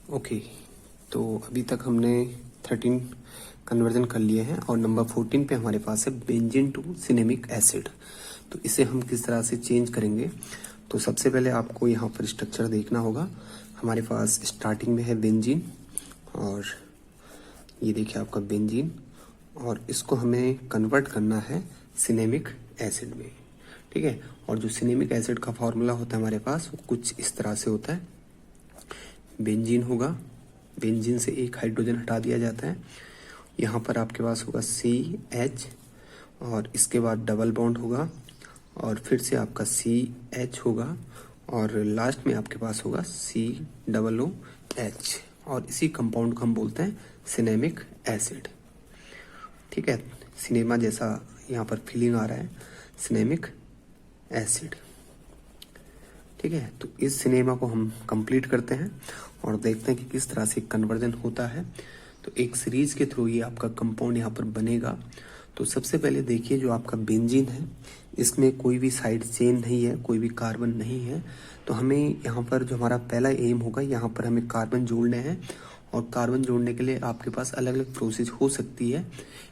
Okay, तो अभी तक हमने 13 कन्वर्जन कर लिए हैं और नंबर 14 पे हमारे पास है बेंजीन टू सिनेमिक एसिड। तो इसे हम किस तरह से चेंज करेंगे, तो सबसे पहले आपको यहाँ पर स्ट्रक्चर देखना होगा। हमारे पास स्टार्टिंग में है बेंजीन, और ये देखिए आपका बेंजीन, और इसको हमें कन्वर्ट करना है सिनेमिक एसिड में। ठीक है, और जो सिनेमिक एसिड का फॉर्मूला होता है हमारे पास वो कुछ इस तरह से होता है। बेंजीन होगा, बेंजीन से एक हाइड्रोजन हटा दिया जाता है। यहाँ पर आपके पास होगा CH, और इसके बाद डबल बॉन्ड होगा, और फिर से आपका CH होगा, और लास्ट में आपके पास होगा COOH, और इसी कंपाउंड को हम बोलते हैं सिनेमिक एसिड। ठीक है, सिनेमा जैसा यहाँ पर फीलिंग आ रहा है, सिनेमिक एसिड। ठीक है, तो इस सिनेमा को हम कंप्लीट करते हैं और देखते हैं कि किस तरह से कन्वर्जन होता है। तो एक सीरीज के थ्रू ये आपका कंपाउंड यहाँ पर बनेगा। तो सबसे पहले देखिए, जो आपका बेंजीन है इसमें कोई भी साइड चेन नहीं है, कोई भी कार्बन नहीं है। तो हमें यहाँ पर जो हमारा पहला एम होगा, यहाँ पर हमें कार्बन जोड़ने हैं, और कार्बन जोड़ने के लिए आपके पास अलग अलग प्रोसेस हो सकती है।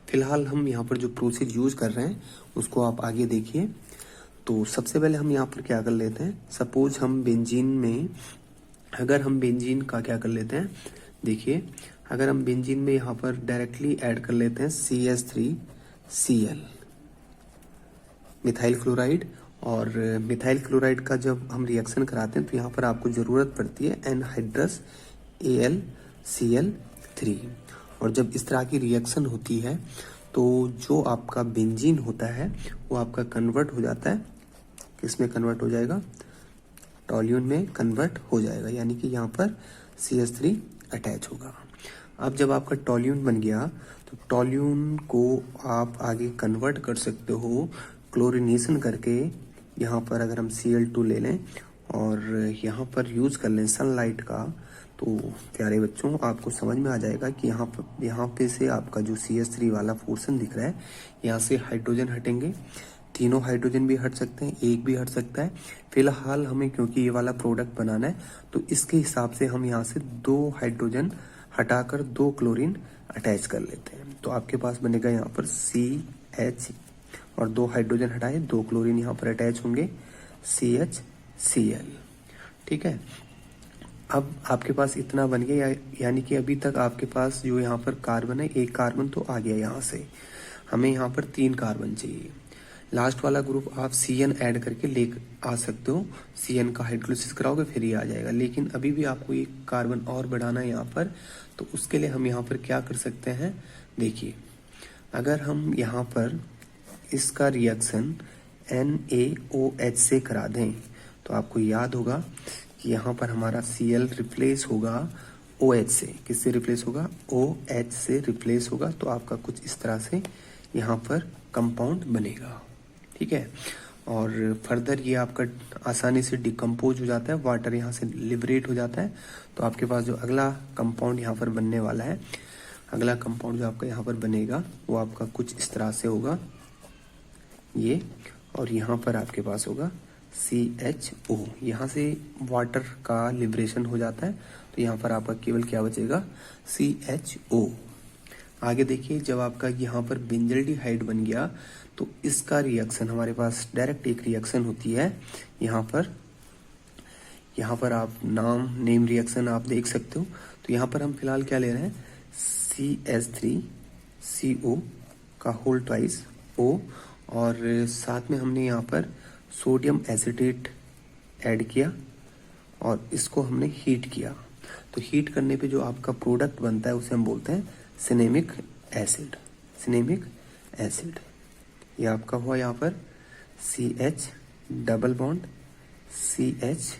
फिलहाल हम यहाँ पर जो प्रोसेस यूज कर रहे हैं उसको आप आगे देखिए। तो सबसे पहले हम यहाँ पर क्या कर लेते हैं, सपोज हम बेंजीन में, अगर हम बेंजीन का क्या कर लेते हैं, देखिए अगर हम बेंजीन में यहाँ पर डायरेक्टली ऐड कर लेते हैं CH3Cl, मिथाइल क्लोराइड। और मिथाइल क्लोराइड का जब हम रिएक्शन कराते हैं तो यहाँ पर आपको ज़रूरत पड़ती है एनहाइड्रस AlCl3। और जब इस तरह की रिएक्शन होती है तो जो आपका बेंजीन होता है वो आपका कन्वर्ट हो जाता है, किस में कन्वर्ट हो जाएगा, टॉल्यून में कन्वर्ट हो जाएगा, यानी कि यहाँ पर CH3 अटैच होगा। अब जब आपका टॉल्यून बन गया तो टॉल्यून को आप आगे कन्वर्ट कर सकते हो क्लोरिनेशन करके। यहाँ पर अगर हम Cl2 ले लें और यहाँ पर यूज़ कर लें सनलाइट का, तो प्यारे बच्चों आपको समझ में आ जाएगा कि यहाँ पे से आपका जो CH3 वाला पोर्शन दिख रहा है, यहाँ से हाइड्रोजन हटेंगे। तीनों हाइड्रोजन भी हट सकते हैं, एक भी हट सकता है। फिलहाल हमें क्योंकि ये वाला प्रोडक्ट बनाना है तो इसके हिसाब से हम यहाँ से 2 हाइड्रोजन हटाकर 2 क्लोरीन अटैच कर लेते हैं। तो आपके पास बनेगा यहाँ पर CH, और 2 हाइड्रोजन हटाए, 2 क्लोरीन यहाँ पर अटैच होंगे, CHCl। ठीक है, अब आपके पास इतना बन गया, यानी कि अभी तक आपके पास जो यहाँ पर कार्बन है, एक कार्बन तो आ गया यहाँ से, हमें यहाँ पर 3 कार्बन चाहिए। लास्ट वाला ग्रुप आप CN ऐड करके ले आ सकते हो, CN का हाइड्रोलिसिस कराओगे फिर ये आ जाएगा। लेकिन अभी भी आपको एक कार्बन और बढ़ाना है यहाँ पर, तो उसके लिए हम यहाँ पर क्या कर सकते हैं, देखिए अगर हम यहाँ पर इसका रिएक्शन NaOH से करा दें तो आपको याद होगा कि यहाँ पर हमारा Cl रिप्लेस होगा OH से। किससे रिप्लेस होगा, OH से रिप्लेस होगा। तो आपका कुछ इस तरह से यहाँ पर कंपाउंड बनेगा। ठीक है, और फर्दर ये आपका आसानी से डिकम्पोज हो जाता है, वाटर यहाँ से लिबरेट हो जाता है। तो आपके पास जो अगला कंपाउंड यहाँ पर बनने वाला है, अगला कंपाउंड जो आपका यहाँ पर बनेगा वो आपका कुछ इस तरह से होगा ये, और यहाँ पर आपके पास होगा CHO। यहाँ से वाटर का लिबरेशन हो जाता है, तो यहाँ पर आपका केवल क्या बचेगा, CHO। आगे देखिए, जब आपका यहाँ पर बेंजल्डिहाइड बन गया तो इसका रिएक्शन हमारे पास डायरेक्ट एक रिएक्शन होती है। यहाँ पर आप नेम रिएक्शन आप देख सकते हो। तो यहाँ पर हम फिलहाल क्या ले रहे हैं, CH3CO का होल ट्वाइस O, और साथ में हमने यहाँ पर सोडियम एसिटेट ऐड किया और इसको हमने हीट किया। तो हीट करने पे जो आपका प्रोडक्ट बनता है उसे हम बोलते हैं सिनेमिक एसिड। सिनेमिक एसिड ये आपका हुआ यहाँ पर CH डबल बॉन्ड CH।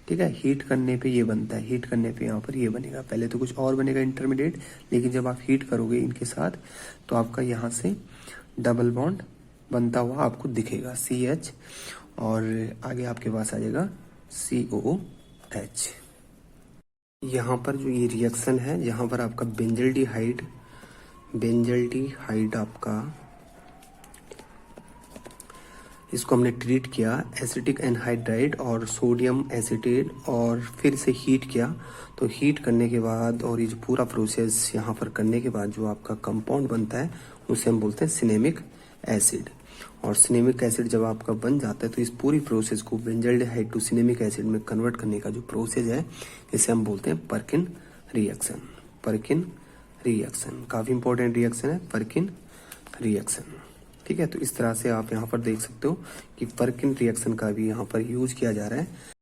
ठीक है, हीट करने पे ये बनता है, हीट करने पे यहाँ पर ये बनेगा। पहले तो कुछ और बनेगा इंटरमीडिएट, लेकिन जब आप हीट करोगे इनके साथ तो आपका यहाँ से डबल बॉन्ड बनता हुआ आपको दिखेगा CH, और आगे आपके पास आ जाएगा COOH। यहाँ पर जो ये रिएक्शन है, यहाँ पर आपका बेंजल्डिहाइड आपका इसको हमने ट्रीट किया एसिटिक एनहाइड्राइड और सोडियम एसिटेट और फिर से हीट किया। तो हीट करने के बाद और ये जो पूरा प्रोसेस यहाँ पर करने के बाद जो आपका कंपाउंड बनता है उसे हम बोलते हैं सिनेमिक एसिड। और सिनेमिक एसिड जब आपका बन जाता है तो इस पूरी प्रोसेस को बेंजल्डिहाइड टू सिनेमिक एसिड में कन्वर्ट करने का जो प्रोसेस है इसे हम बोलते हैं पर्किन रिएक्शन। पर्किन रिएक्शन काफ़ी इंपॉर्टेंट रिएक्शन है पर्किन रिएक्शन। ठीक है, तो इस तरह से आप यहाँ पर देख सकते हो कि पर्किन रिएक्शन का भी यहाँ पर यूज किया जा रहा है।